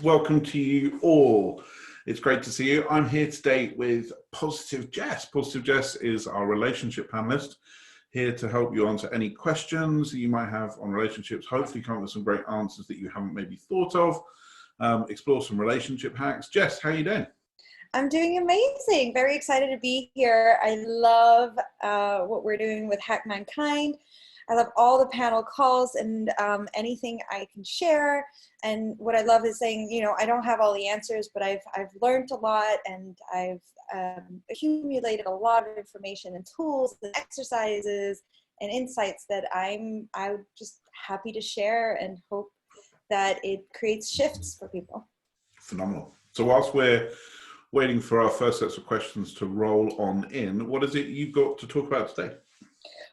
welcome to you all. It's great to see you. I'm here today with Positive Jess. Positive Jess is our relationship panelist, here to help you answer any questions you might have on relationships, hopefully come up with some great answers that you haven't maybe thought of, explore some relationship hacks. Jess, how are you doing? I'm doing amazing. Very excited to be here. I love what we're doing with Hack Mankind. I love all the panel calls and anything I can share. And what I love is saying, you know, I don't have all the answers, but I've learned a lot, and I've accumulated a lot of information and tools and exercises and insights that I'm just happy to share, and hope that it creates shifts for people. Phenomenal. So whilst we're waiting for our first sets of questions to roll on in, what is it you've got to talk about today?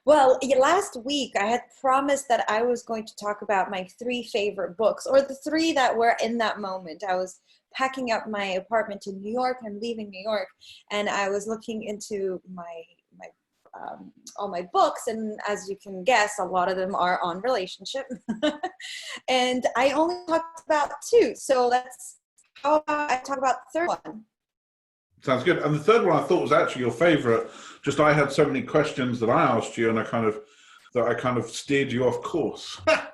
Well, last week I had promised that I was going to talk about my 3 favorite books, or the 3 that were in that moment. I was packing up my apartment in New York. I'm leaving New York, and I was looking into all my books, and as you can guess, a lot of them are on relationship. And I only talked about 2, so how about I talk about the 3rd one? Sounds good. And the 3rd one I thought was actually your favorite. Just I had so many questions that I asked you, and I kind of steered you off course. I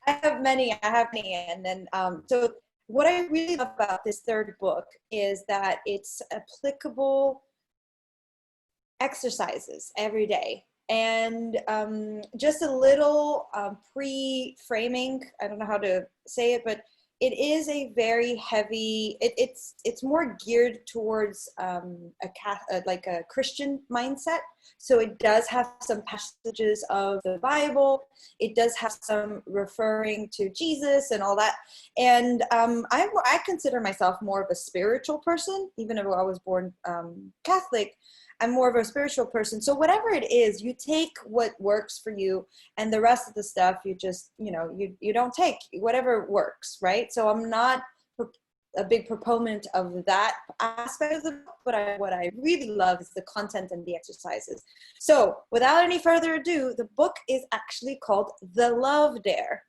have many, and then so what I really love about this 3rd book is that it's applicable exercises every day. And just a little pre-framing, I don't know how to say it, but it is a very heavy, it's more geared towards like a Christian mindset. So it does have some passages of the Bible. It does have some referring to Jesus and all that. And I consider myself more of a spiritual person, even though I was born Catholic. I'm more of a spiritual person. So whatever it is, you take what works for you, and the rest of the stuff you just, you don't take whatever works, right? So I'm not a big proponent of that aspect of the book, but what I really love is the content and the exercises. So without any further ado, the book is actually called The Love Dare.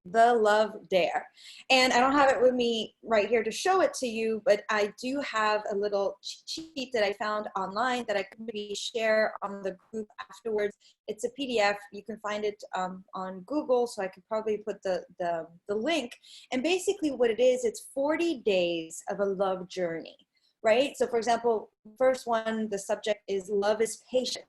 The Love Dare. And I don't have it with me right here to show it to you, but I do have a little cheat sheet that I found online that I could maybe share on the group afterwards. It's a PDF. You can find it on Google, so I could probably put the link. And basically what it is, it's 40 days of a love journey, right? So for example, first one, the subject is love is patient.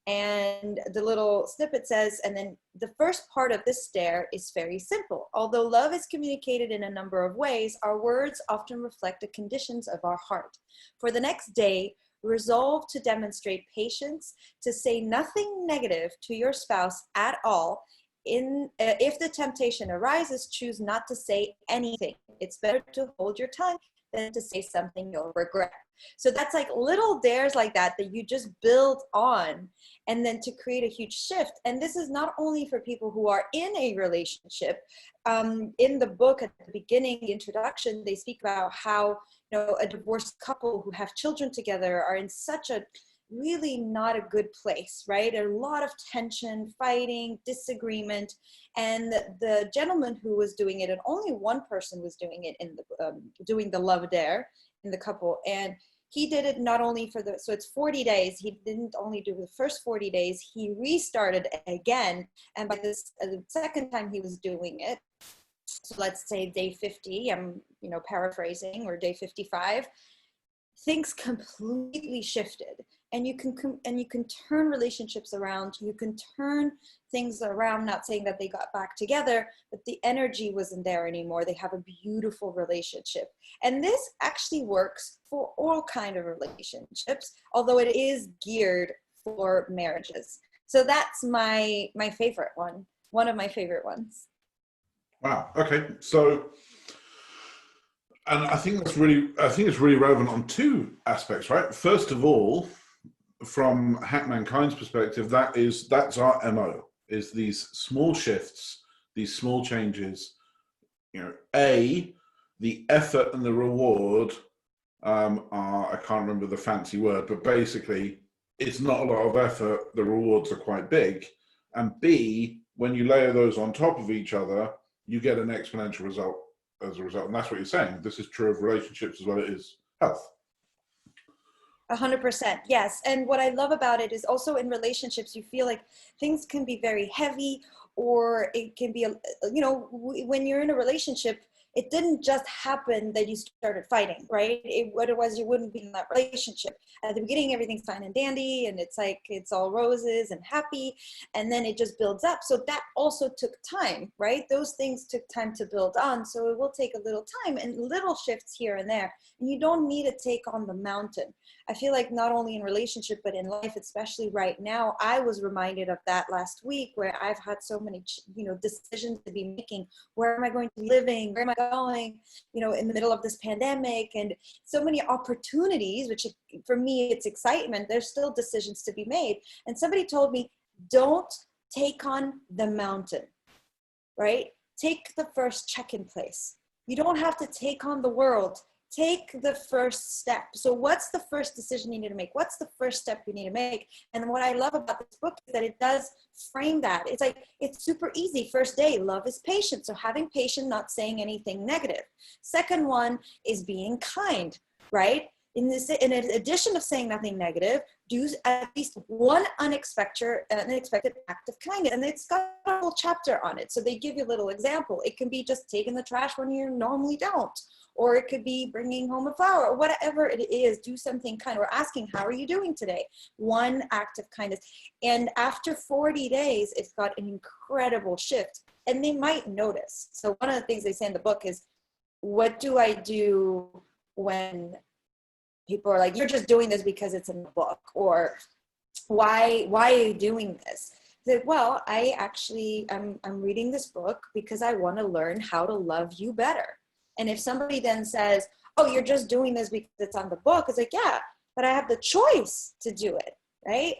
And the little snippet says, and then the first part of this dare is very simple. Although love is communicated in a number of ways, our words often reflect the conditions of our heart. For the next day, resolve to demonstrate patience, to say nothing negative to your spouse at all. If the temptation arises, choose not to say anything. It's better to hold your tongue than to say something you'll regret. So that's like little dares like that you just build on, and then to create a huge shift. And this is not only for people who are in a relationship. In the book at the beginning, the introduction, they speak about how a divorced couple who have children together are in such a really not a good place, right? A lot of tension, fighting, disagreement. And the gentleman who was doing it, and only one person was doing it in the doing the Love Dare in the couple, and he did it not only so it's 40 days. He didn't only do the first 40 days, he restarted again. And by the 2nd time he was doing it, so let's say day 50, I'm paraphrasing, or day 55, things completely shifted. And you can turn relationships around. You can turn things around, not saying that they got back together, but the energy wasn't there anymore. They have a beautiful relationship. And this actually works for all kind of relationships, although it is geared for marriages. So that's my favorite one of my favorite ones. Wow. Okay. So, and I think it's really relevant on 2 aspects, right? First of all, from Hack Mankind's perspective, that's our MO, is these small shifts, these small changes. The effort and the reward are, I can't remember the fancy word, but basically it's not a lot of effort, the rewards are quite big. And B, when you layer those on top of each other, you get an exponential result as a result. And that's what you're saying. This is true of relationships as well as it is health. 100%. Yes. And what I love about it is also in relationships, you feel like things can be very heavy, or it can be, when you're in a relationship, it didn't just happen that you started fighting, right? Otherwise you wouldn't be in that relationship. At the beginning, everything's fine and dandy, and it's like, it's all roses and happy. And then it just builds up. So that also took time, right? Those things took time to build on. So it will take a little time and little shifts here and there. And you don't need to take on the mountain. I feel like not only in relationship, but in life, especially right now, I was reminded of that last week, where I've had so many, decisions to be making. Where am I going to be living? Where am I going, in the middle of this pandemic, and so many opportunities, which for me, it's excitement. There's still decisions to be made. And somebody told me, don't take on the mountain, right? Take the first check-in place. You don't have to take on the world. Take the first step. So what's the first decision you need to make? What's the first step you need to make? And what I love about this book is that it does frame that. It's like, it's super easy. First day, love is patient. So having patience, not saying anything negative. Second one is being kind, right? In addition of saying nothing negative, do at least one unexpected act of kindness. And it's got a whole chapter on it. So they give you a little example. It can be just taking the trash when you normally don't. Or it could be bringing home a flower, or whatever it is. Do something kind, or asking, how are you doing today? One act of kindness. And after 40 days, it's got an incredible shift. And they might notice. So one of the things they say in the book is, what do I do when people are like, you're just doing this because it's in the book? Or why are you doing this? That, well, I'm reading this book because I want to learn how to love you better. And if somebody then says, oh, you're just doing this because it's on the book, it's like, yeah, but I have the choice to do it, right?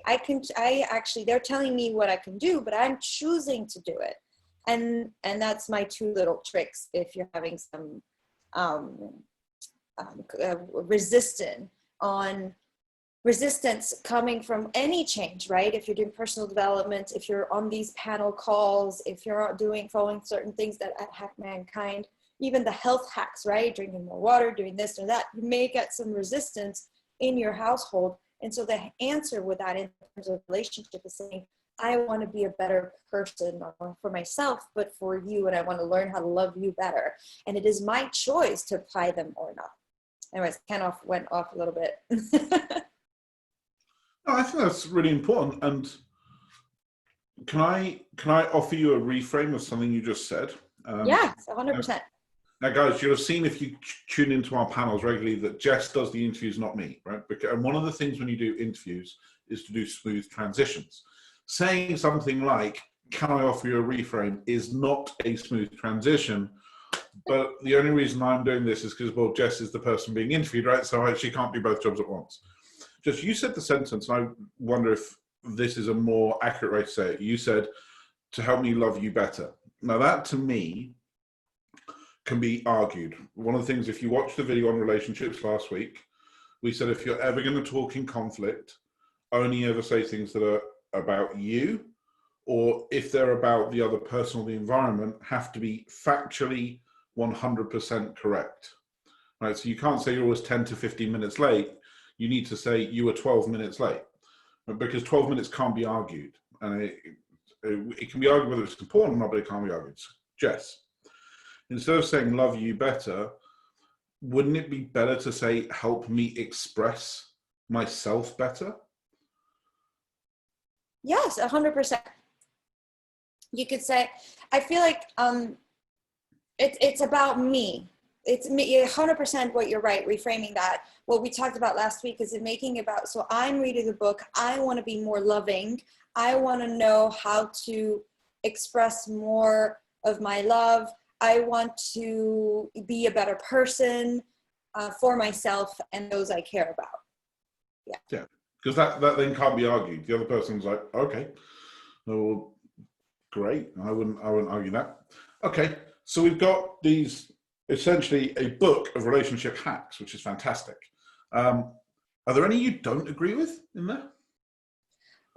They're telling me what I can do, but I'm choosing to do it. And that's my two little tricks if you're having some resistance coming from any change, right? If you're doing personal development, if you're on these panel calls, if you're following certain things that hack mankind, even the health hacks, right? Drinking more water, doing this or that, you may get some resistance in your household. And so the answer with that in terms of relationship is saying, I want to be a better person, not only for myself, but for you. And I want to learn how to love you better. And it is my choice to apply them or not. Anyways, went off a little bit. No, I think that's really important. And can I offer you a reframe of something you just said? Yes, 100%. Now, guys, you'll have seen if you tune into our panels regularly that Jess does the interviews, not me, right? And one of the things when you do interviews is to do smooth transitions. Saying something like, can I offer you a reframe, is not a smooth transition. But the only reason I'm doing this is because, well, Jess is the person being interviewed, right? So she can't do both jobs at once. Just, you said the sentence, and I wonder if this is a more accurate way to say it. You said, to help me love you better. Now that to me can be argued. One of the things, if you watched the video on relationships last week, we said if you're ever going to talk in conflict, only ever say things that are about you, or if they're about the other person or the environment, have to be factually 100% correct. Right? So you can't say you're always 10 to 15 minutes late. You need to say you were 12 minutes late, because 12 minutes can't be argued. And it can be argued whether it's important or not, but it can't be argued. Jess, instead of saying love you better, wouldn't it be better to say help me express myself better? Yes, 100%. You could say, I feel like it's about me. It's me, 100% what you're right, reframing that. What we talked about last week is making about, so I'm reading the book, I want to be more loving. I want to know how to express more of my love. I want to be a better person for myself and those I care about. Yeah, because that then can't be argued. The other person's like, okay, well, great. I wouldn't argue that. Okay, so we've got these, essentially a book of relationship hacks, which is fantastic. Are there any you don't agree with in there?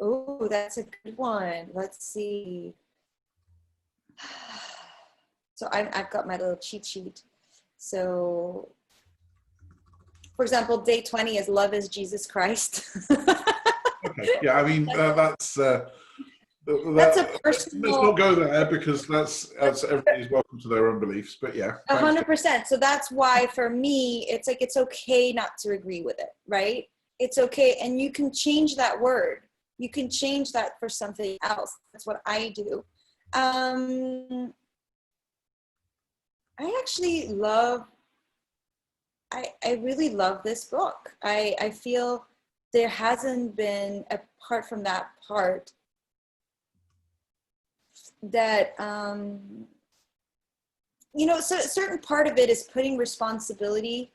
Oh, that's a good one. Let's see. So I've got my little cheat sheet. So, for example, day 20 is love is Jesus Christ. Okay. Yeah, I mean, that's That's a let's personal, not go there, because that's everybody's welcome to their own beliefs. But yeah, thanks. 100%. So that's why for me, it's like, it's okay not to agree with it, right? It's okay. And you can change that word. You can change that for something else. That's what I do. I actually love, I really love this book. I feel there hasn't been, apart from that part, that, you know, so a certain part of it is putting responsibility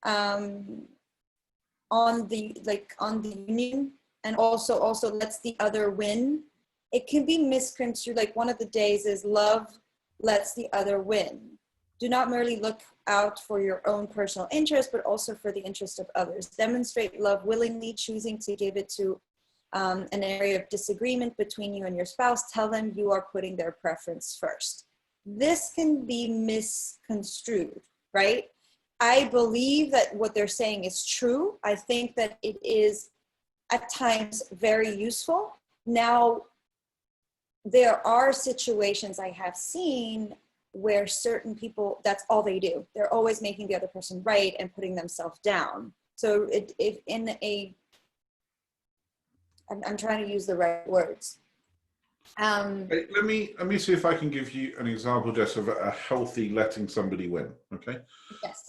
on the union, and also lets the other win. It can be misconstrued. Like one of the days is love lets the other win. Do not merely look out for your own personal interest, but also for the interest of others. Demonstrate love willingly, choosing to give it to an area of disagreement between you and your spouse. Tell them you are putting their preference first. This can be misconstrued, right? I believe that what they're saying is true. I think that it is at times very useful. Now, there are situations I have seen where certain people, that's all they do. They're always making the other person right and putting themselves down. So I'm trying to use the right words. Hey, let me see if I can give you an example, Jess, of a healthy letting somebody win. Okay. Yes.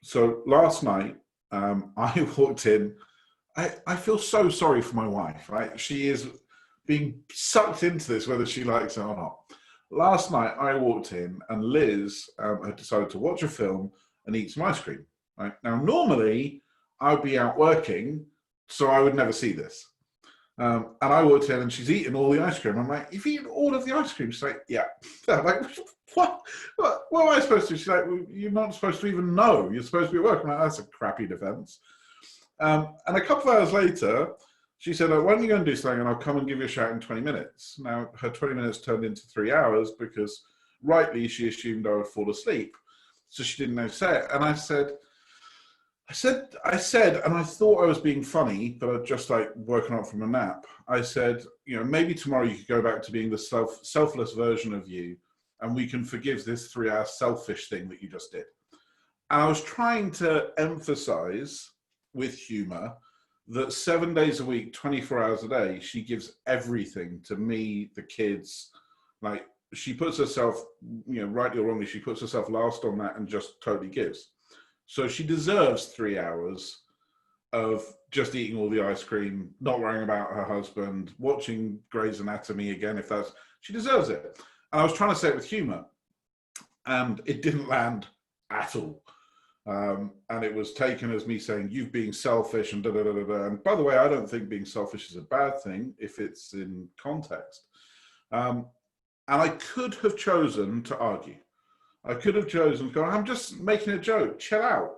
So last night, I walked in. I feel so sorry for my wife, right? She is being sucked into this, whether she likes it or not. Last night, I walked in and Liz had decided to watch a film and eat some ice cream. Right? Now, normally, I'd be out working, so I would never see this. And I walked in and she's eating all the ice cream. I'm like, you've eaten all of the ice cream? She's like, yeah. I'm like, what am I supposed to? She's like, well, you're not supposed to even know. You're supposed to be at work. I'm like, that's a crappy defense. And a couple of hours later, she said, why don't you go and do something and I'll come and give you a shout in 20 minutes. Now, her 20 minutes turned into 3 hours because rightly she assumed I would fall asleep. So she didn't know to say it. And I said, and I thought I was being funny, but I'd just like woken up from a nap. I said, you know, maybe tomorrow you could go back to being the selfless version of you, and we can forgive this 3-hour selfish thing that you just did. And I was trying to emphasize with humor that 7 days a week, 24 hours a day, she gives everything to me, the kids. Like she puts herself, you know, rightly or wrongly, she puts herself last on that and just totally gives. So she deserves 3 hours of just eating all the ice cream, not worrying about her husband, watching Grey's Anatomy again, if that's, she deserves it. And I was trying to say it with humor, and it didn't land at all. And it was taken as me saying, you've being selfish and da-da-da-da-da. And by the way, I don't think being selfish is a bad thing if it's in context. And I could have chosen to argue. I could have chosen to go, I'm just making a joke, chill out.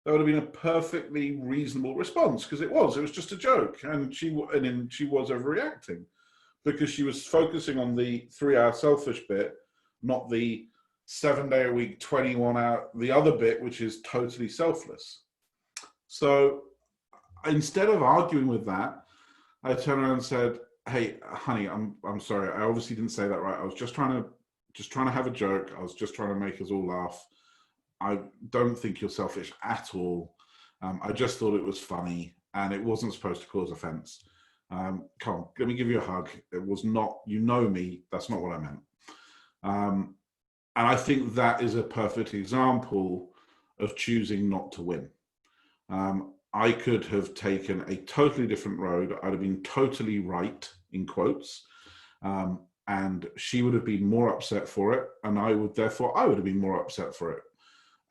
That would have been a perfectly reasonable response, because it was just a joke. And she was overreacting because she was focusing on the 3-hour selfish bit, not the 7 day a week, 21 hour, the other bit, which is totally selfless. So instead of arguing with that, I turned around and said, hey, honey, I'm sorry. I obviously didn't say that right. I was just trying to have a joke. I was just trying to make us all laugh. I don't think you're selfish at all. I just thought it was funny and it wasn't supposed to cause offense. Come on, let me give you a hug. It was not, you know me, that's not what I meant. And I think that is a perfect example of choosing not to win. I could have taken a totally different road. I'd have been totally right, in quotes. And she would have been more upset for it. And I would have been more upset for it.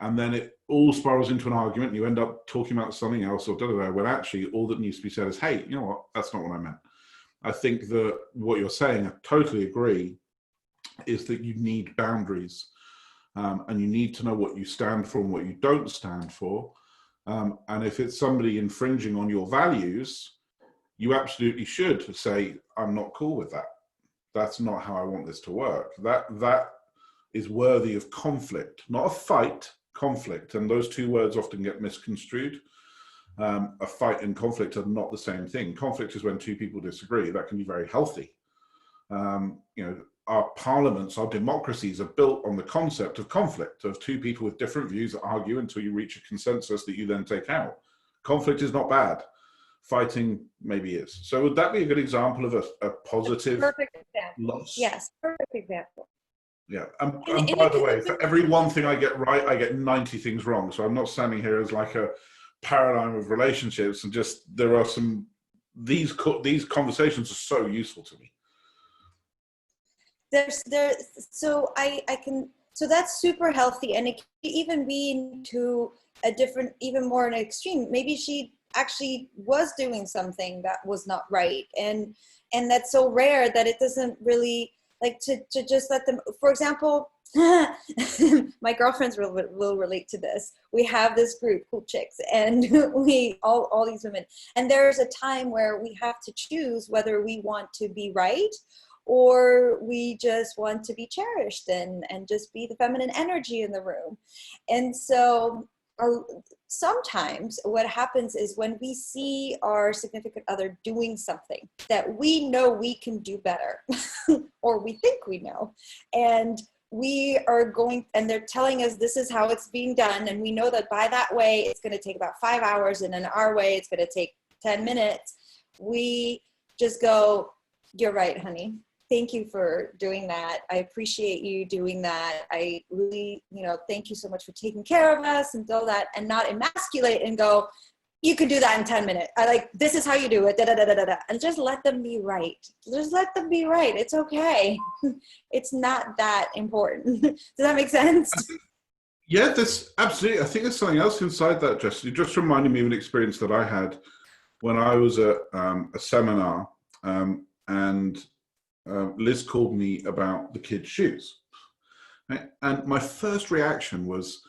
And then it all spirals into an argument and you end up talking about something else or da-da-da, when actually all that needs to be said is, hey, you know what? That's not what I meant. I think that what you're saying, I totally agree, is that you need boundaries. And you need to know what you stand for and what you don't stand for. And if it's somebody infringing on your values, you absolutely should say, I'm not cool with that. That's not how I want this to work. That is worthy of conflict, not a fight, conflict. And those two words often get misconstrued. A fight and conflict are not the same thing. Conflict is when two people disagree. That can be very healthy. Our parliaments, our democracies are built on the concept of conflict, of two people with different views that argue until you reach a consensus that you then take out. Conflict is not bad. Fighting maybe is. So would that be a good example of a positive Perfect example. loss? Yes, perfect example. Yeah, and by the way, for every one thing I get right, I get 90 things wrong. So I'm not standing here as like a paradigm of relationships, and just there are some, these conversations are so useful to me. So that's super healthy, and it can even be into a different, even more an extreme. Maybe she actually was doing something that was not right, and that's so rare that it doesn't really like to just let them. For example, my girlfriends will relate to this. We have this group, Cool Chicks, and we all these women, and there's a time where we have to choose whether we want to be right or we just want to be cherished and just be the feminine energy in the room. And so sometimes what happens is when we see our significant other doing something that we know we can do better, or we think we know, and we are going, and they're telling us this is how it's being done, and we know that by that way it's going to take about 5 hours, and in our way it's going to take 10 minutes, we just go, "You're right, honey. Thank you for doing that. I appreciate you doing that. I really, thank you so much for taking care of us," and all that, and not emasculate and go, "You can do that in 10 minutes. This is how you do it, da, da, da, da, da," and just let them be right. Just let them be right. It's okay. It's not that important. Does that make sense? Yeah, that's absolutely. I think there's something else inside that, Jess. You just reminded me of an experience that I had when I was at a seminar, and Liz called me about the kids' shoes. Right? And my first reaction was,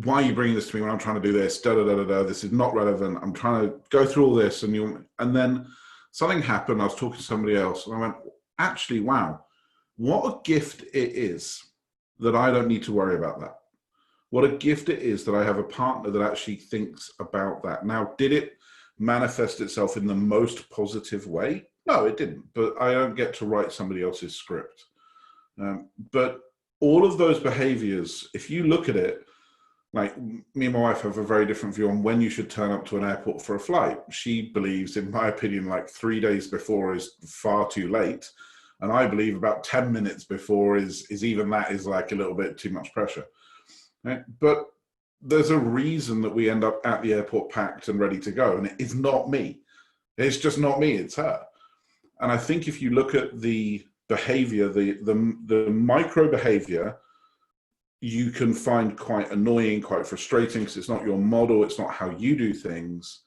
"Why are you bringing this to me when I'm trying to do this? Da, da, da, da, da. This is not relevant. I'm trying to go through all this." And then something happened. I was talking to somebody else, and I went, "Actually, wow, what a gift it is that I don't need to worry about that. What a gift it is that I have a partner that actually thinks about that." Now, did it manifest itself in the most positive way? No, it didn't. But I don't get to write somebody else's script. But all of those behaviors, if you look at it, like me and my wife have a very different view on when you should turn up to an airport for a flight. She believes, in my opinion, like 3 days before is far too late. And I believe about 10 minutes before is even that is like a little bit too much pressure. Right? But there's a reason that we end up at the airport packed and ready to go. And it's not me. It's just not me, it's her. And I think if you look at the behavior, the micro behavior, you can find quite annoying, quite frustrating, because it's not your model, it's not how you do things.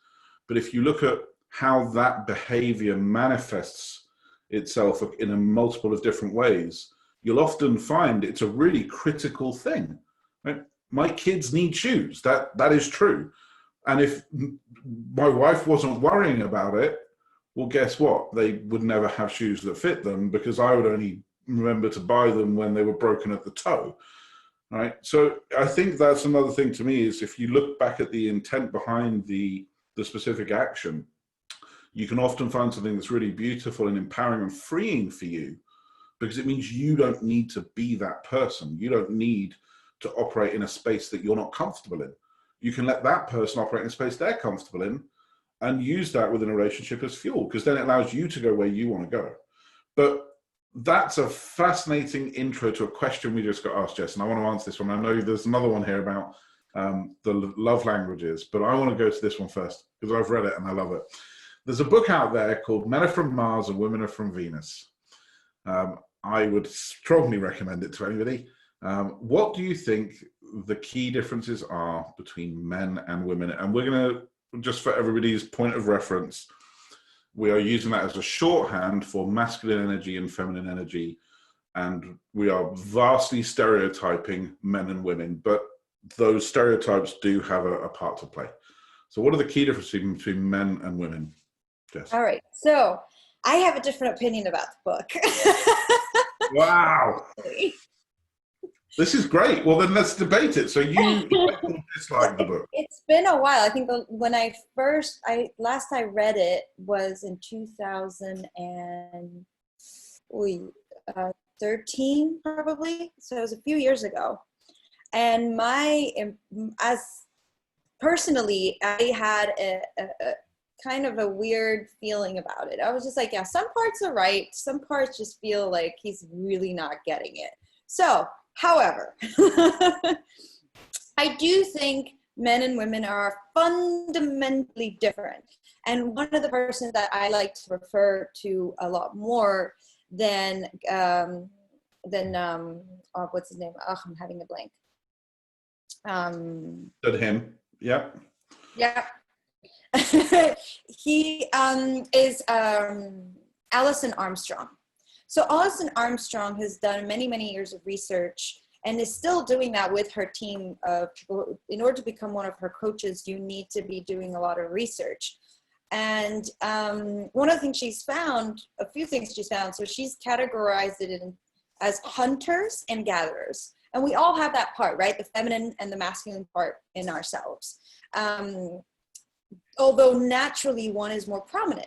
But if you look at how that behavior manifests itself in a multiple of different ways, you'll often find it's a really critical thing. Right? My kids need shoes. That is true. And if my wife wasn't worrying about it, well, guess what? They would never have shoes that fit them, because I would only remember to buy them when they were broken at the toe. Right? So I think that's another thing to me, is if you look back at the intent behind the specific action, you can often find something that's really beautiful and empowering and freeing for you, because it means you don't need to be that person. You don't need to operate in a space that you're not comfortable in. You can let that person operate in a space they're comfortable in, and use that within a relationship as fuel, because then it allows you to go where you want to go. But that's a fascinating intro to a question we just got asked, Jess, and I want to answer this one. I know there's another one here about the love languages, but I want to go to this one first, because I've read it and I love it. There's a book out there called Men Are From Mars and Women Are From Venus. I would strongly recommend it to anybody. What do you think the key differences are between men and women? And we're going to, just for everybody's point of reference, we are using that as a shorthand for masculine energy and feminine energy. And we are vastly stereotyping men and women, but those stereotypes do have a part to play. So what are the key differences between men and women, Jess? All right. So I have a different opinion about the book. Wow. It's This is great. Well, then let's debate it. So you like or dislike the book? it's been a while. I think when last I read it was in 2013 probably. So it was a few years ago. And as personally, I had a kind of a weird feeling about it. I was just like, yeah, some parts are right. Some parts just feel like he's really not getting it. So, however, I do think men and women are fundamentally different. And one of the persons that I like to refer to a lot more than what's his name? Oh, I'm having a blank. Him. Yep. Yeah. He is Alison Armstrong. So Alison Armstrong has done many, many years of research and is still doing that with her team of people. In order to become one of her coaches, you need to be doing a lot of research. And one of the things she's found, a few things she's found, so she's categorized it as hunters and gatherers. And we all have that part, right? The feminine and the masculine part in ourselves. Although naturally one is more prominent.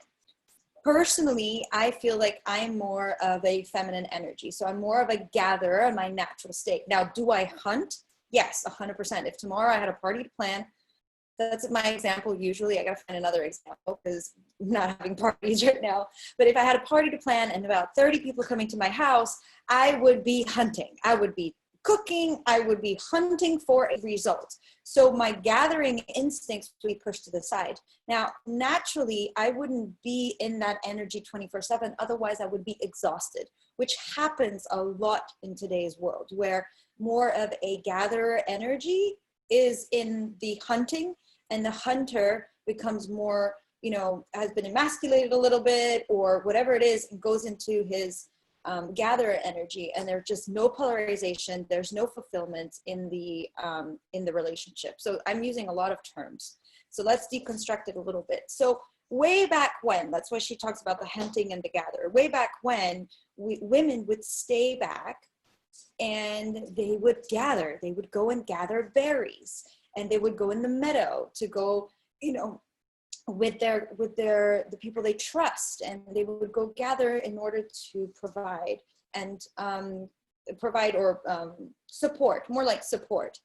Personally, I feel like I'm more of a feminine energy. So I'm more of a gatherer in my natural state. Now, do I hunt? Yes, 100%. If tomorrow I had a party to plan, that's my example. Usually I got to find another example because I'm not having parties right now. But if I had a party to plan and about 30 people coming to my house, I would be hunting. I would be cooking. I would be hunting for a result. So my gathering instincts would be pushed to the side. Now, naturally, I wouldn't be in that energy 24/7. Otherwise, I would be exhausted, which happens a lot in today's world, where more of a gatherer energy is in the hunting, and the hunter becomes more, has been emasculated a little bit or whatever it is, and goes into his gatherer energy, and there's just no polarization, there's no fulfillment in the relationship. So I'm using a lot of terms. So let's deconstruct it a little bit. So way back when, that's why she talks about the hunting and the gatherer. Way back when, women would stay back and they would gather. They would go and gather berries, and they would go in the meadow to go, with the people they trust, and they would go gather in order to provide support, more like support.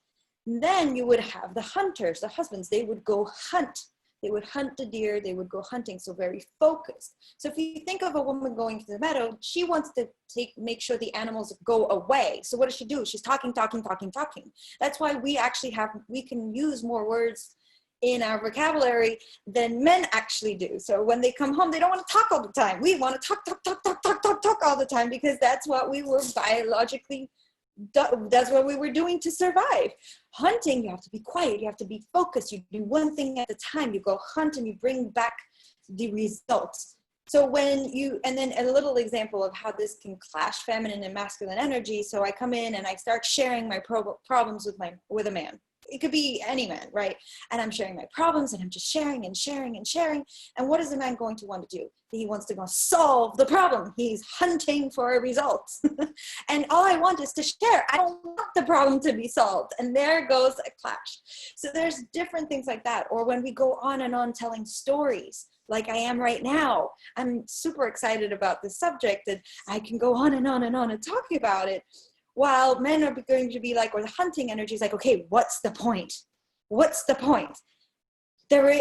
And then you would have the hunters, the husbands. They would go hunt. They would hunt the deer. They would go hunting. So very focused. So if you think of a woman going to the meadow, she wants to make sure the animals go away. So what does she do? She's talking. That's why we can use more words in our vocabulary than men actually do. So when they come home, they don't want to talk all the time. We want to talk all the time, because that's what we were biologically, that's what we were doing to survive. Hunting, you have to be quiet, you have to be focused, you do one thing at a time, you go hunt and you bring back the results. So and then a little example of how this can clash feminine and masculine energy. So I come in and I start sharing my problems with a man. It could be any man, right? And I'm sharing my problems, and I'm just sharing and sharing and sharing. And what is the man going to want to do? He wants to go solve the problem. He's hunting for a result. And all I want is to share. I don't want the problem to be solved. And there goes a clash. So there's different things like that. Or when we go on and on telling stories, like I am right now, I'm super excited about this subject, and I can go on and on and on and talking about it. While men are going to be like, or the hunting energy is like, okay, what's the point? What's the point?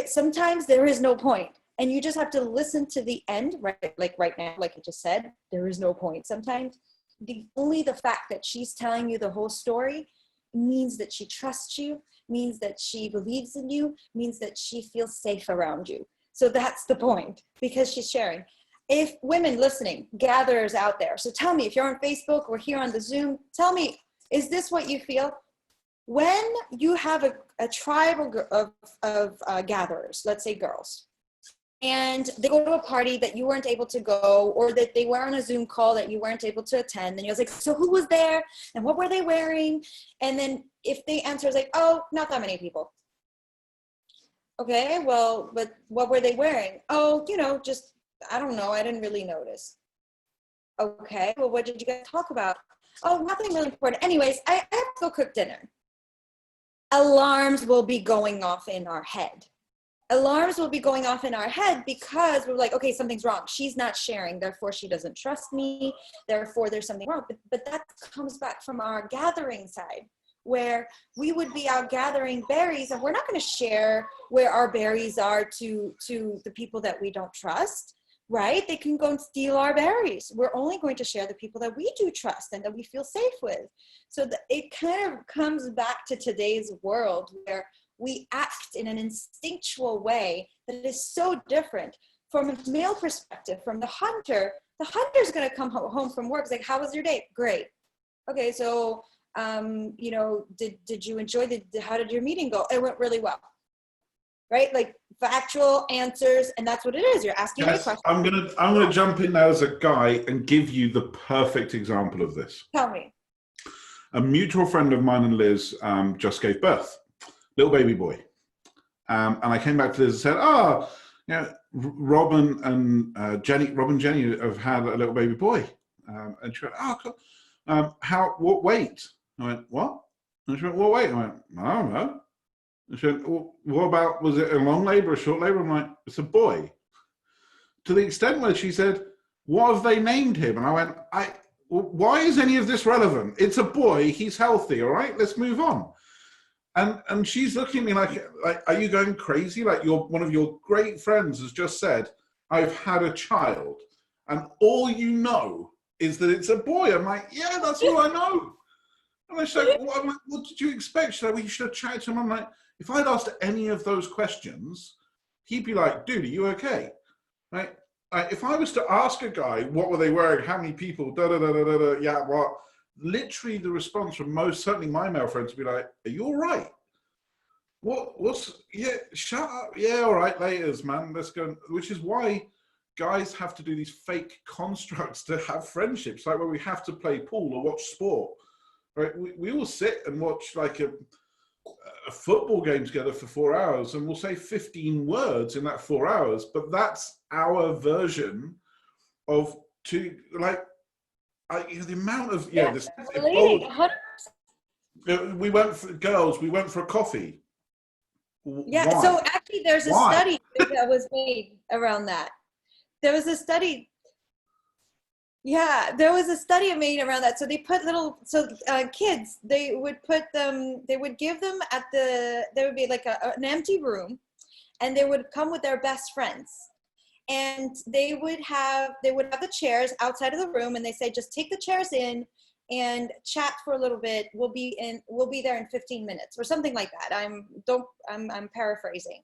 Sometimes there is no point. And you just have to listen to the end, right? Like right now, like I just said, there is no point. Sometimes only the fact that she's telling you the whole story means that she trusts you, means that she believes in you, means that she feels safe around you. So that's the point, because she's sharing. If women listening, gatherers out there, so tell me, if you're on Facebook or here on the Zoom, tell me, is this what you feel? When you have a tribe of gatherers, let's say girls, and they go to a party that you weren't able to go, or that they were on a Zoom call that you weren't able to attend, and you're like, so who was there, and what were they wearing? And then if the answer is like, oh, not that many people. Okay, well, but what were they wearing? Oh, just, I don't know, I didn't really notice. Okay, well, what did you guys talk about? Oh, nothing really important. Anyways, I have to go cook dinner. Alarms will be going off in our head. Alarms will be going off in our head because we're like, okay, something's wrong. She's not sharing, therefore she doesn't trust me, therefore there's something wrong. But that comes back from our gathering side, where we would be out gathering berries and we're not going to share where our berries are to the people that we don't trust, right? They can go and steal our berries. We're only going to share the people that we do trust and that we feel safe with. So it kind of comes back to today's world where we act in an instinctual way that is so different. From a male perspective, from the hunter's going to come home from work. It's like, how was your day? Great. Okay, so, you know, did you enjoy how did your meeting go? It went really well. Right? Like factual answers, and that's what it is. You're asking me a question. I'm gonna jump in now as a guy and give you the perfect example of this. Tell me. A mutual friend of mine and Liz just gave birth. Little baby boy. And I came back to Liz and said, oh, you know, Rob and Jenny have had a little baby boy. And she went, oh, cool. What weight? I went, what? And she went, what weight? I went, I don't know. And she went, well, what about, was it a long labor or a short labor? I'm like, it's a boy. To the extent where she said, what have they named him? And I went, why is any of this relevant? It's a boy, he's healthy, all right? Let's move on. And she's looking at me like, are you going crazy? Like one of your great friends has just said, I've had a child, and all you know is that it's a boy. I'm like, yeah, that's all I know. And she's like, what did you expect? She's like, well, you should have chatted to him. I'm like, if I'd asked any of those questions, he'd be like, dude, are you okay? Right? If I was to ask a guy, what were they wearing? How many people? Yeah, what? Literally the response from certainly my male friends would be like, are you all right? Yeah, shut up. Yeah, all right, laters, man. Let's go. Which is why guys have to do these fake constructs to have friendships, like where we have to play pool or watch sport. Right? We all sit and watch like a football game together for 4 hours, and we'll say 15 words in that 4 hours, but that's our version of the amount of this we went for a coffee. Yeah. Why? So actually there's a study that was made around that. There was a study. Yeah, there was a study made around that. So they put kids, they would give them there would be like an empty room, and they would come with their best friends. And they would have the chairs outside of the room, and they say, just take the chairs in and chat for a little bit. We'll be there in 15 minutes or something like that. I'm paraphrasing.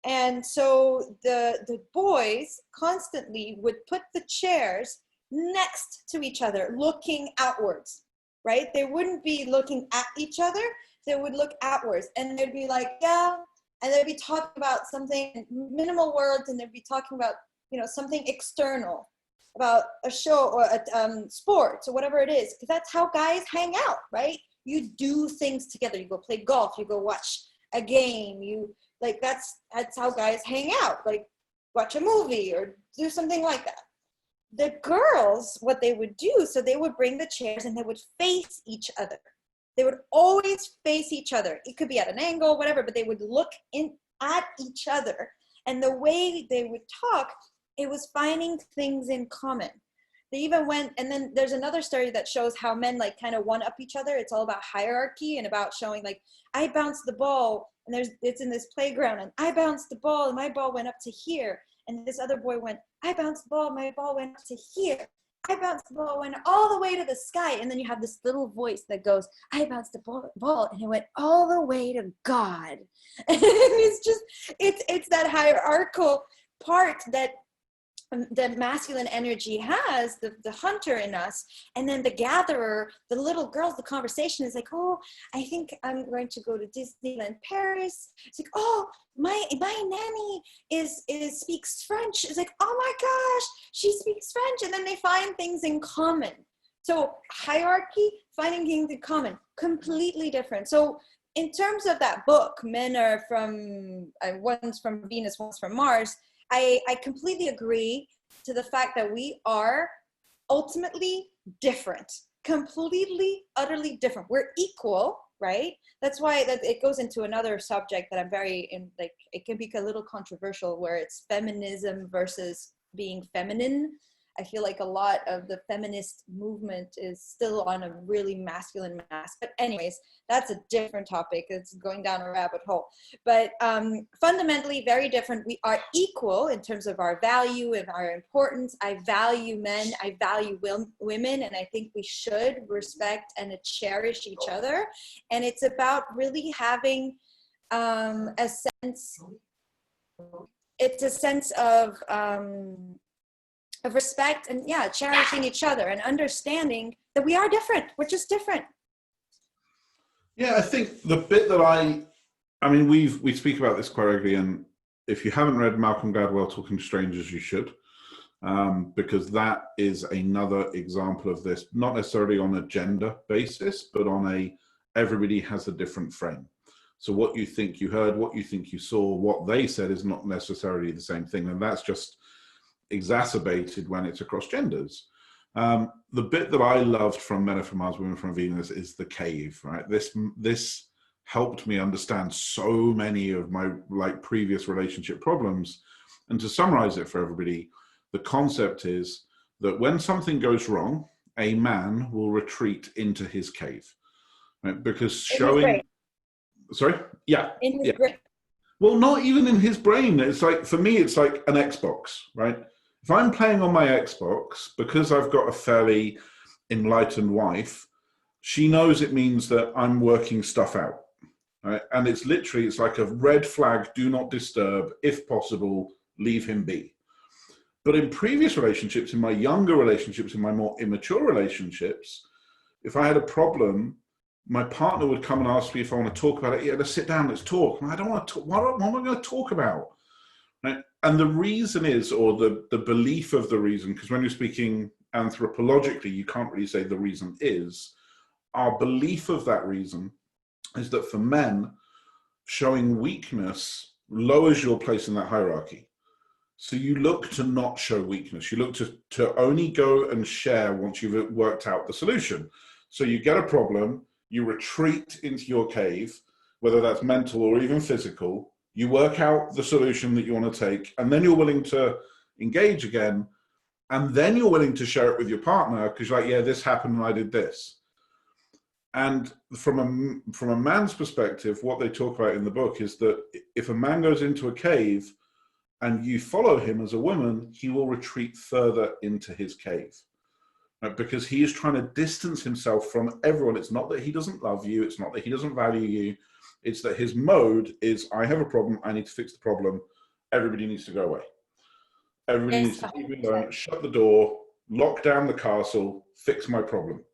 And so the boys constantly would put the chairs next to each other, looking outwards, right? They wouldn't be looking at each other. They would look outwards, and they'd be like, yeah. And they'd be talking about something, minimal words, and they'd be talking about, something external, about a show or sports or whatever it is, because that's how guys hang out, right? You do things together. You go play golf. You go watch a game. That's how guys hang out. Like watch a movie or do something like that. The girls, what they would do, so they would bring the chairs and they would face each other. They would always face each other. It could be at an angle, whatever, but they would look at each other. And the way they would talk, it was finding things in common. They even went, and then there's another story that shows how men kind of one up each other. It's all about hierarchy and about showing I bounced the ball, and it's in this playground, and I bounced the ball, and my ball went up to here. And this other boy went, I bounced the ball, my ball went up to here. I bounced the ball, went all the way to the sky. And then you have this little voice that goes, I bounced the ball, and it went all the way to God. And it's that hierarchical part that the masculine energy has, the hunter in us, and then the gatherer, the little girls, the conversation is like, oh, I think I'm going to go to Disneyland Paris. It's like, oh, my nanny speaks French. It's like, oh my gosh, she speaks French. And then they find things in common. So hierarchy, finding things in common, completely different. So in terms of that book, men are one's from Venus, one's from Mars, I completely agree to the fact that we are ultimately different, completely, utterly different. We're equal, right? That's why that it goes into another subject that I'm very in, like, it can be a little controversial, where it's feminism versus being feminine. I feel like a lot of the feminist movement is still on a really masculine mask. But anyways, that's a different topic. It's going down a rabbit hole. But fundamentally very different. We are equal in terms of our value and our importance. I value men, I value women, and I think we should respect and cherish each other. And it's about really having a sense, it's a sense of respect and cherishing each other and understanding that we are different. We're just different. Yeah, I think the bit that I mean, we speak about this quite regularly, and if you haven't read Malcolm Gladwell Talking to Strangers, you should, because that is another example of this, not necessarily on a gender basis, but on everybody has a different frame. So what you think you heard, what you think you saw, what they said is not necessarily the same thing, and that's just exacerbated when it's across genders. The bit that I loved from Men Are From Mars, Women From Venus is the cave, right? This helped me understand so many of my previous relationship problems. And to summarize it for everybody, the concept is that when something goes wrong, a man will retreat into his cave, right? Because showing, sorry, yeah, in his brain. Well, not even in his brain. It's like, for me, it's like an Xbox, right? If I'm playing on my Xbox, because I've got a fairly enlightened wife, she knows it means that I'm working stuff out, right? And it's literally, it's like a red flag, do not disturb, if possible, leave him be. But in previous relationships, in my younger relationships, in my more immature relationships, if I had a problem, my partner would come and ask me if I want to talk about it. Yeah, let's sit down, let's talk. And I don't want to talk. What am I going to talk about? Right? And the reason is, or the belief of the reason, because when you're speaking anthropologically, you can't really say the reason is, our belief of that reason is that for men, showing weakness lowers your place in that hierarchy. So you look to not show weakness. You look to only go and share once you've worked out the solution. So you get a problem, you retreat into your cave, whether that's mental or even physical, you work out the solution that you want to take, and then you're willing to engage again, and then you're willing to share it with your partner, because you're like, yeah, this happened and I did this. And from a man's perspective, what they talk about in the book is that if a man goes into a cave and you follow him as a woman, he will retreat further into his cave. Right? Because he is trying to distance himself from everyone. It's not that he doesn't love you. It's not that he doesn't value you. It's that his mode is, I have a problem, I need to fix the problem, everybody needs to go away. Everybody needs to keep it going, shut the door, lock down the castle, fix my problem.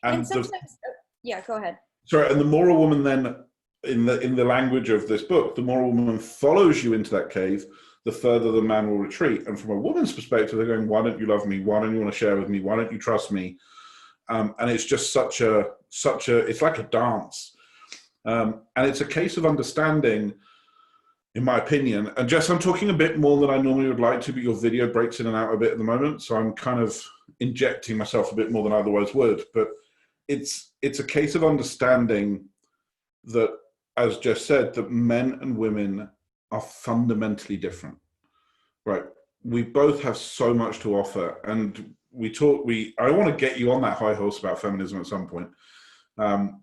And sometimes, yeah, go ahead. Sorry, and the more a woman then, in the language of this book, the more a woman follows you into that cave, the further the man will retreat. And from a woman's perspective, they're going, why don't you love me? Why don't you want to share with me? Why don't you trust me? And it's just such a, it's like a dance. And it's a case of understanding, in my opinion, and Jess, I'm talking a bit more than I normally would like to, but your video breaks in and out a bit at the moment, so I'm kind of injecting myself a bit more than I otherwise would. But it's a case of understanding that, as Jess said, that men and women are fundamentally different, right? We both have so much to offer, and I want to get you on that high horse about feminism at some point.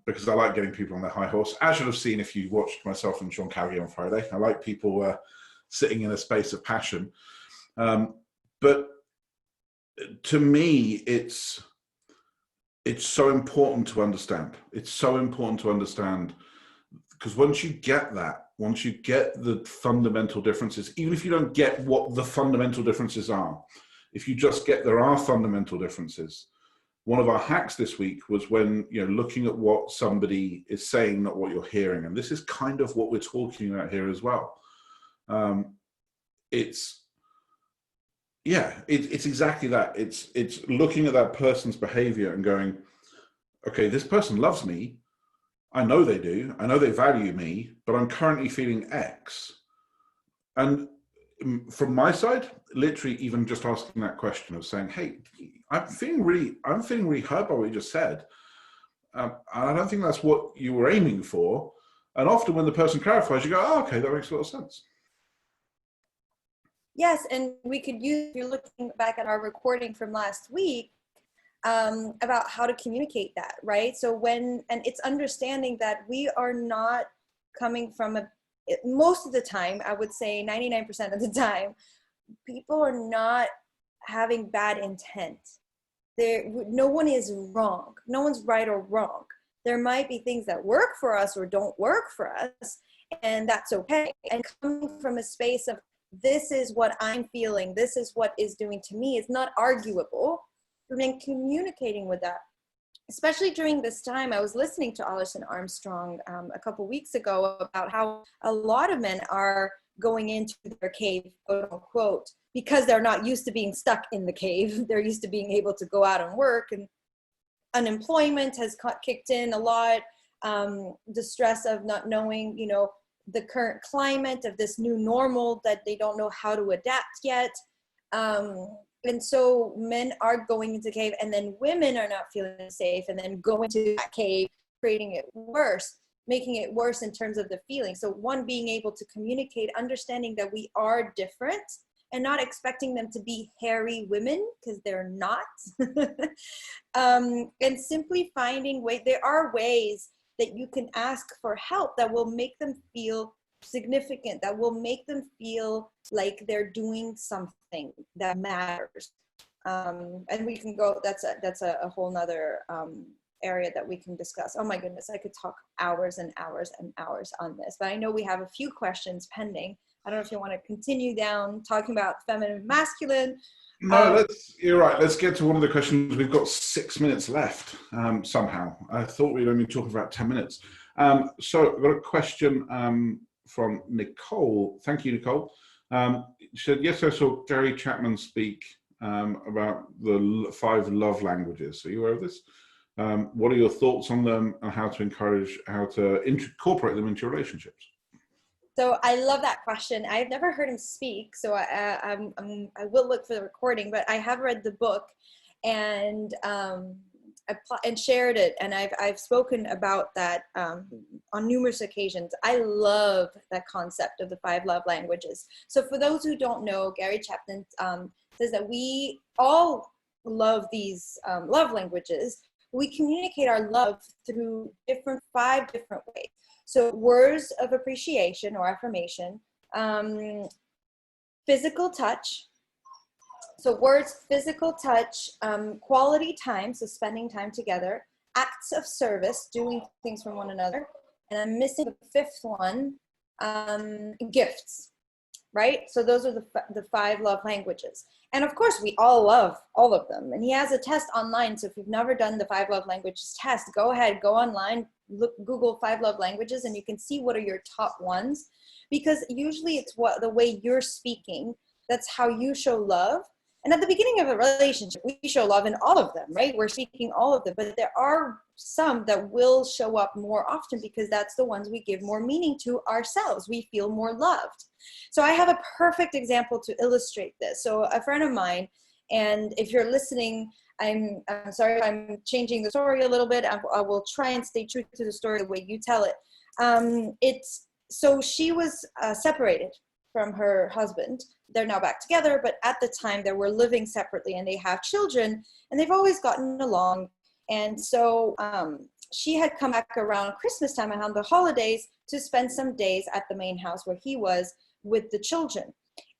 Because I like getting people on their high horse. As you'll have seen if you watched myself and Sean Calgie on Friday, I like people sitting in a space of passion. But to me, it's so important to understand. It's so important to understand, because once you get that, once you get the fundamental differences, even if you don't get what the fundamental differences are, if you just get there are fundamental differences. One of our hacks this week was when, looking at what somebody is saying, not what you're hearing. And this is kind of what we're talking about here as well. It's exactly that. It's looking at that person's behavior and going, okay, this person loves me. I know they do. I know they value me, but I'm currently feeling X. And from my side, literally even just asking that question of saying, hey, I'm feeling really hurt by what you just said. I don't think that's what you were aiming for. And often when the person clarifies, you go, oh, okay, that makes a lot of sense. Yes, and we could use, if you're looking back at our recording from last week, about how to communicate that, right? So and it's understanding that we are not coming from most of the time, I would say 99% of the time, people are not having bad intent. No one is wrong. No one's right or wrong. There might be things that work for us or don't work for us, and that's okay. And coming from a space of, this is what I'm feeling, this is what is doing to me, it's not arguable. And then communicating with that, especially during this time. I was listening to Alison Armstrong a couple weeks ago about how a lot of men are going into their cave, quote unquote, because they're not used to being stuck in the cave. They're used to being able to go out and work, and unemployment has kicked in a lot. The stress of not knowing, the current climate of this new normal that they don't know how to adapt yet. And so men are going into cave, and then women are not feeling safe, and then going to that cave, creating it worse, making it worse in terms of the feeling. So one, being able to communicate, understanding that we are different, and not expecting them to be hairy women, because they're not. And simply finding there are ways that you can ask for help that will make them feel significant, that will make them feel like they're doing something that matters. And we can go, that's a whole nother area that we can discuss. Oh my goodness, I could talk hours and hours and hours on this, but I know we have a few questions pending. I don't know if you want to continue down talking about feminine, masculine. No, you're right. Let's get to one of the questions. We've got 6 minutes left somehow. I thought we'd only talk about 10 minutes. So I've got a question from Nicole. Thank you, Nicole. She said, yes, I saw Gary Chapman speak about the 5 love languages. Are you aware of this? What are your thoughts on them, and how to incorporate them into relationships? So I love that question. I've never heard him speak, so I will look for the recording, but I have read the book and shared it, and I've spoken about that on numerous occasions. I love that concept of the 5 love languages. So for those who don't know, Gary Chapman says that we all love these love languages. We communicate our love through 5 different ways. So words of appreciation or affirmation, physical touch. So words, physical touch, quality time, so spending time together, acts of service, doing things for one another. And I'm missing the 5th one, gifts, right? So those are the 5 love languages. And of course, we all love all of them. And he has a test online. So if you've never done the 5 love languages test, go ahead, go online, Google 5 love languages, and you can see what are your top ones. Because usually it's the way you're speaking, that's how you show love. And at the beginning of a relationship, we show love in all of them, right? We're speaking all of them, but there are some that will show up more often because that's the ones we give more meaning to ourselves. We feel more loved. So I have a perfect example to illustrate this. So a friend of mine, and if you're listening, I'm sorry if I'm changing the story a little bit. I will try and stay true to the story the way you tell it. So she was separated from her husband. They're now back together, but at the time they were living separately, and they have children, and they've always gotten along. And so she had come back around Christmas time, around the holidays, to spend some days at the main house where he was with the children.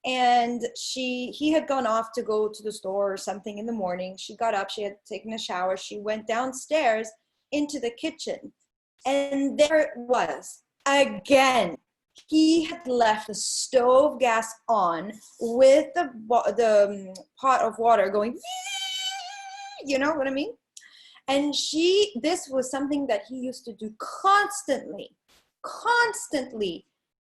And he had gone off to go to the store or something in the morning. She got up, she had taken a shower, she went downstairs into the kitchen, and there it was again. He had left the stove gas on with the pot of water going, you know what I mean? And this was something that he used to do constantly.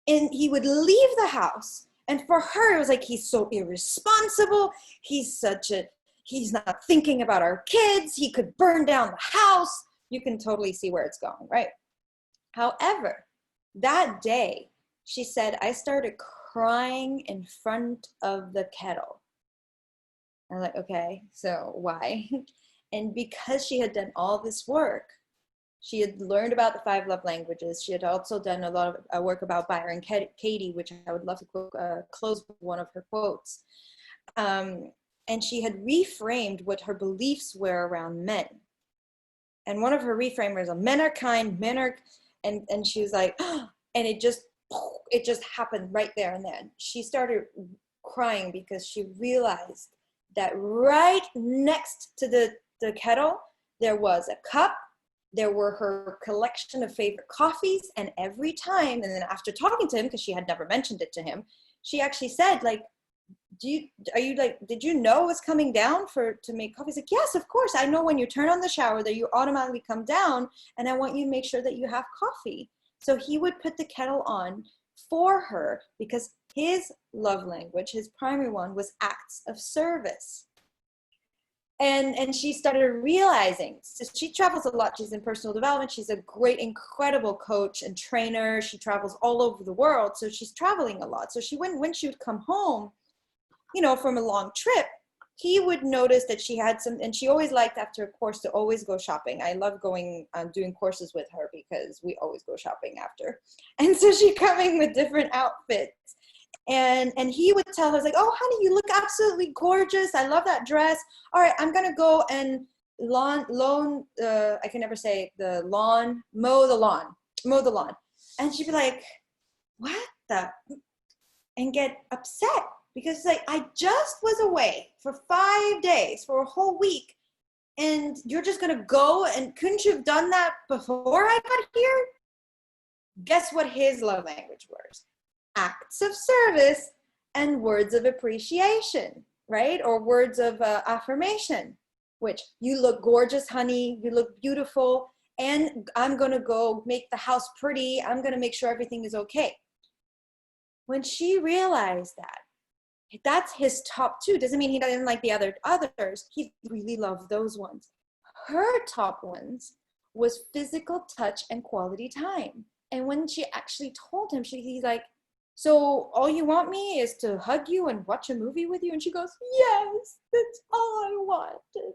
And he would leave the house. And for her, it was like, he's so irresponsible. He's not thinking about our kids. He could burn down the house. You can totally see where it's going, right? However, that day, she said, I started crying in front of the kettle. I'm like, okay, so why? And because she had done all this work, she had learned about the 5 love languages. She had also done a lot of work about Byron Katie, which I would love to close with one of her quotes. And she had reframed what her beliefs were around men. And one of her reframers of men are kind, men are, and she was like, oh, and it just happened right there and then. She started crying because she realized that right next to the kettle, there was a cup, there were her collection of favorite coffees, and every time, and then after talking to him, because she had never mentioned it to him, she actually said, like, did you know it was coming down to make coffee? He's like, yes, of course. I know when you turn on the shower that you automatically come down, and I want you to make sure that you have coffee. So he would put the kettle on for her because his love language, his primary one, was acts of service. And she started realizing, so she travels a lot. She's in personal development. She's a great, incredible coach and trainer. She travels all over the world. So she's traveling a lot. So when she would come home, from a long trip, he would notice that she had some, and she always liked after a course to always go shopping. I love going, doing courses with her because we always go shopping after. And so she's coming with different outfits. And he would tell her, like, oh, honey, you look absolutely gorgeous. I love that dress. All right, I'm going to go and mow the lawn. And she'd be like, what the? And get upset because it's like, I just was away for 5 days, for a whole week. And you're just going to go, and couldn't you have done that before I got here? Guess what his love language was? Acts of service and words of appreciation, right? Or words of affirmation, which you look gorgeous, honey, you look beautiful, and I'm gonna go make the house pretty. I'm gonna make sure everything is okay. When she realized that that's his top 2, doesn't mean he doesn't like the others. He really loved those ones. Her top ones was physical touch and quality time. And when she actually told him, he's like, so all you want me is to hug you and watch a movie with you? And she goes, yes, that's all I wanted.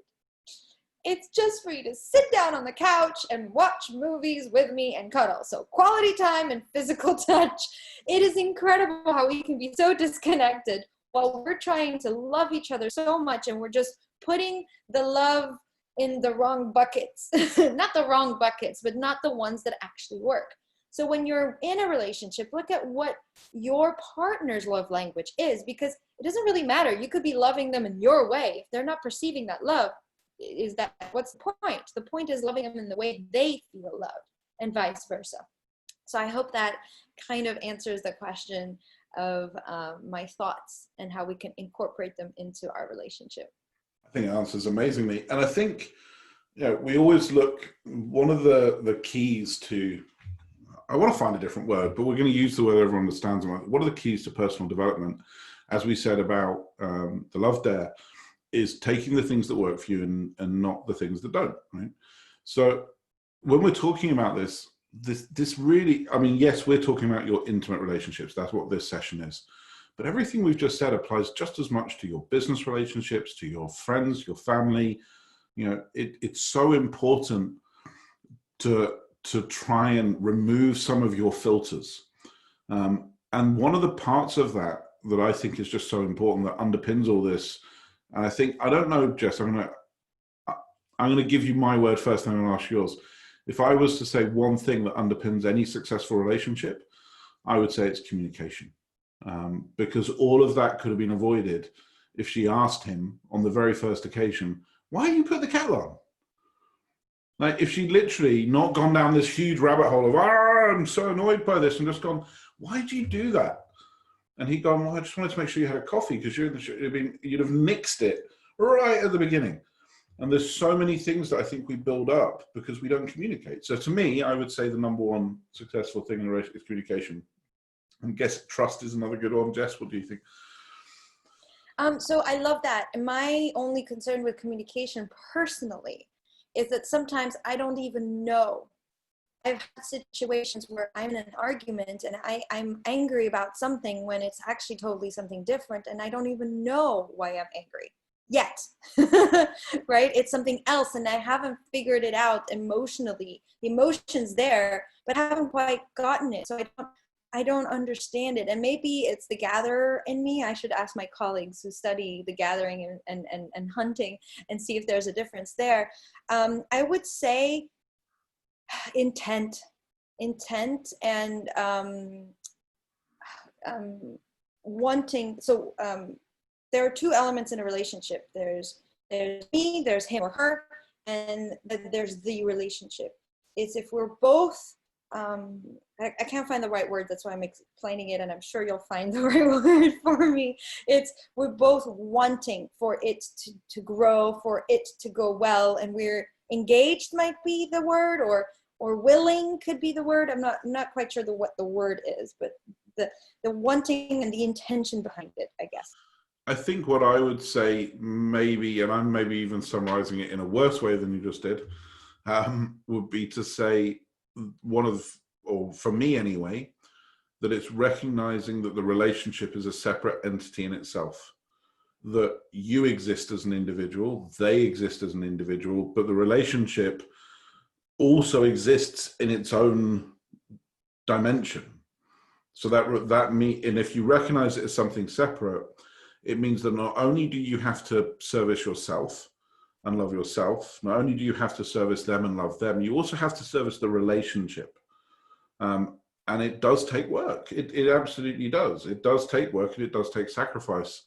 It's just for you to sit down on the couch and watch movies with me and cuddle. So quality time and physical touch. It is incredible how we can be so disconnected while we're trying to love each other so much, and we're just putting the love in the wrong buckets. Not the wrong buckets, but not the ones that actually work. So when you're in a relationship, look at what your partner's love language is, because it doesn't really matter. You could be loving them in your way. If they're not perceiving that love, what's the point? The point is loving them in the way they feel loved, and vice versa. So I hope that kind of answers the question of my thoughts and how we can incorporate them into our relationship. I think it answers amazingly. And I think, we always look, one of the keys to, I want to find a different word, but we're going to use the word everyone understands. What are the keys to personal development? As we said about the Love Dare, is taking the things that work for you and not the things that don't, right? So when we're talking about this really, I mean, yes, we're talking about your intimate relationships. That's what this session is. But everything we've just said applies just as much to your business relationships, to your friends, your family. It's so important to try and remove some of your filters. And one of the parts of that I think is just so important, that underpins all this. And I don't know, Jess, I'm going to give you my word first, and I'm going to ask yours. If I was to say one thing that underpins any successful relationship, I would say it's communication. Because all of that could have been avoided if she asked him on the very first occasion, why did you put the kettle on? Like, if she'd literally not gone down this huge rabbit hole of, I'm so annoyed by this, and just gone, why did you do that? And he'd gone, well, I just wanted to make sure you had a coffee, because you'd have nixed it right at the beginning. And there's so many things that I think we build up because we don't communicate. So to me, I would say the number one successful thing in a relationship is communication. I guess trust is another good one. Jess, what do you think? So I love that. My only concern with communication personally is that sometimes I don't even know I've had situations where I'm in an argument and I'm angry about something when it's actually totally something different, and I don't even know why I'm angry yet. Right? It's something else, and I haven't figured it out emotionally. The emotion's there, but I haven't quite gotten it. So I don't understand it. And maybe it's the gatherer in me. I should ask my colleagues who study the gathering and hunting and see if there's a difference there. I would say intent and wanting. So there are two elements in a relationship. There's me, there's him or her, and there's the relationship. It's if we're both, I can't find the right word, that's why I'm explaining it, and I'm sure you'll find the right word for me. It's we're both wanting for it to grow, for it to go well, and we're engaged might be the word, or willing could be the word. I'm not quite sure what the word is, but the wanting and the intention behind it, I guess. I think what I would say, maybe, and I'm maybe even summarizing it in a worse way than you just did, would be to say or for me anyway, that it's recognizing that the relationship is a separate entity in itself. That you exist as an individual, they exist as an individual, but the relationship also exists in its own dimension. So and if you recognize it as something separate, it means that not only do you have to service yourself and love yourself, not only do you have to service them and love them, you also have to service the relationship. And it does take work. It absolutely does. It does take work, and it does take sacrifice.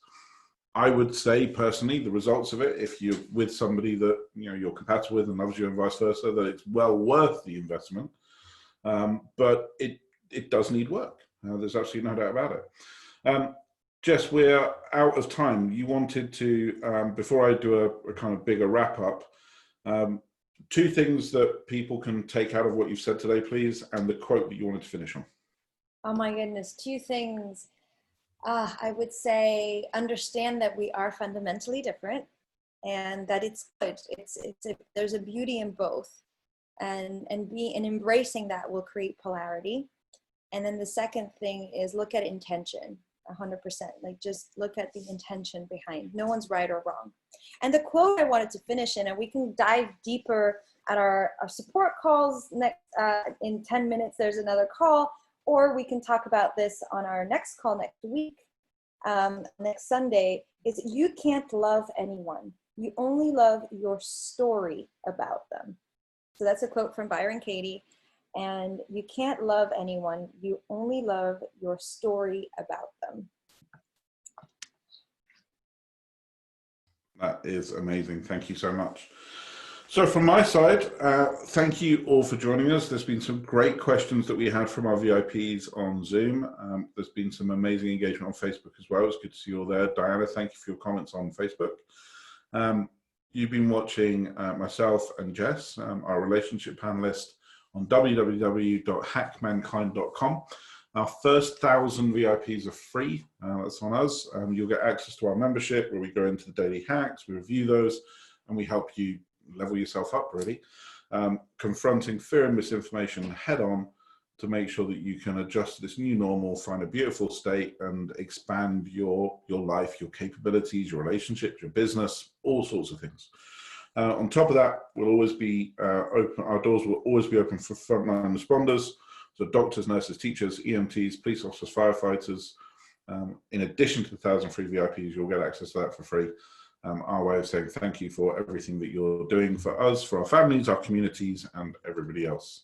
I would say personally, the results of it, if you're with somebody that you're compatible with and loves you and vice versa, that it's well worth the investment. But it does need work. There's absolutely no doubt about it. Jess, we're out of time. You wanted to, before I do a kind of bigger wrap up, two things that people can take out of what you've said today, please, and the quote that you wanted to finish on. Oh my goodness, two things. I would say understand that we are fundamentally different, and that it's good. There's a beauty in both, and embracing that will create polarity. And then the second thing is look at intention. 100%. Like, just look at the intention behind. No one's right or wrong. And the quote I wanted to finish in, and we can dive deeper at our support calls next in 10 minutes. There's another call, or we can talk about this on our next call next week, next Sunday, is you can't love anyone. You only love your story about them. So that's a quote from Byron Katie. And you can't love anyone. You only love your story about them. That is amazing. Thank you so much. So from my side, thank you all for joining us. There's been some great questions that we had from our VIPs on Zoom. There's been some amazing engagement on Facebook as well. It's good to see you all there. Diana, thank you for your comments on Facebook. You've been watching myself and Jess, our relationship panelist, on www.hackmankind.com. Our first 1,000 VIPs are free. That's on us. You'll get access to our membership where we go into the daily hacks, we review those, and we help you level yourself up, really. Confronting fear and misinformation head on to make sure that you can adjust to this new normal, find a beautiful state, and expand your life, your capabilities, your relationships, your business, all sorts of things. On top of that, we'll always be open. Our doors will always be open for frontline responders, so doctors, nurses, teachers, EMTs, police officers, firefighters. In addition to the 1,000 free VIPs, you'll get access to that for free. Our way of saying thank you for everything that you're doing for us, for our families, our communities, and everybody else.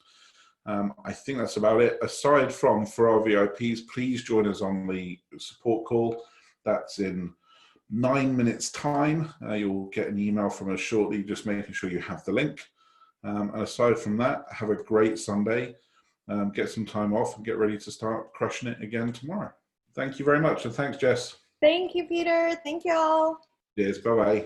I think that's about it. Aside from for our VIPs, please join us on the support call. That's in 9 minutes time. You'll get an email from us shortly, just making sure you have the link. And aside from that, have a great Sunday. Get some time off and get ready to start crushing it again tomorrow. Thank you very much. And thanks, Jess. Thank you, Peter. Thank you all. Cheers. Bye-bye.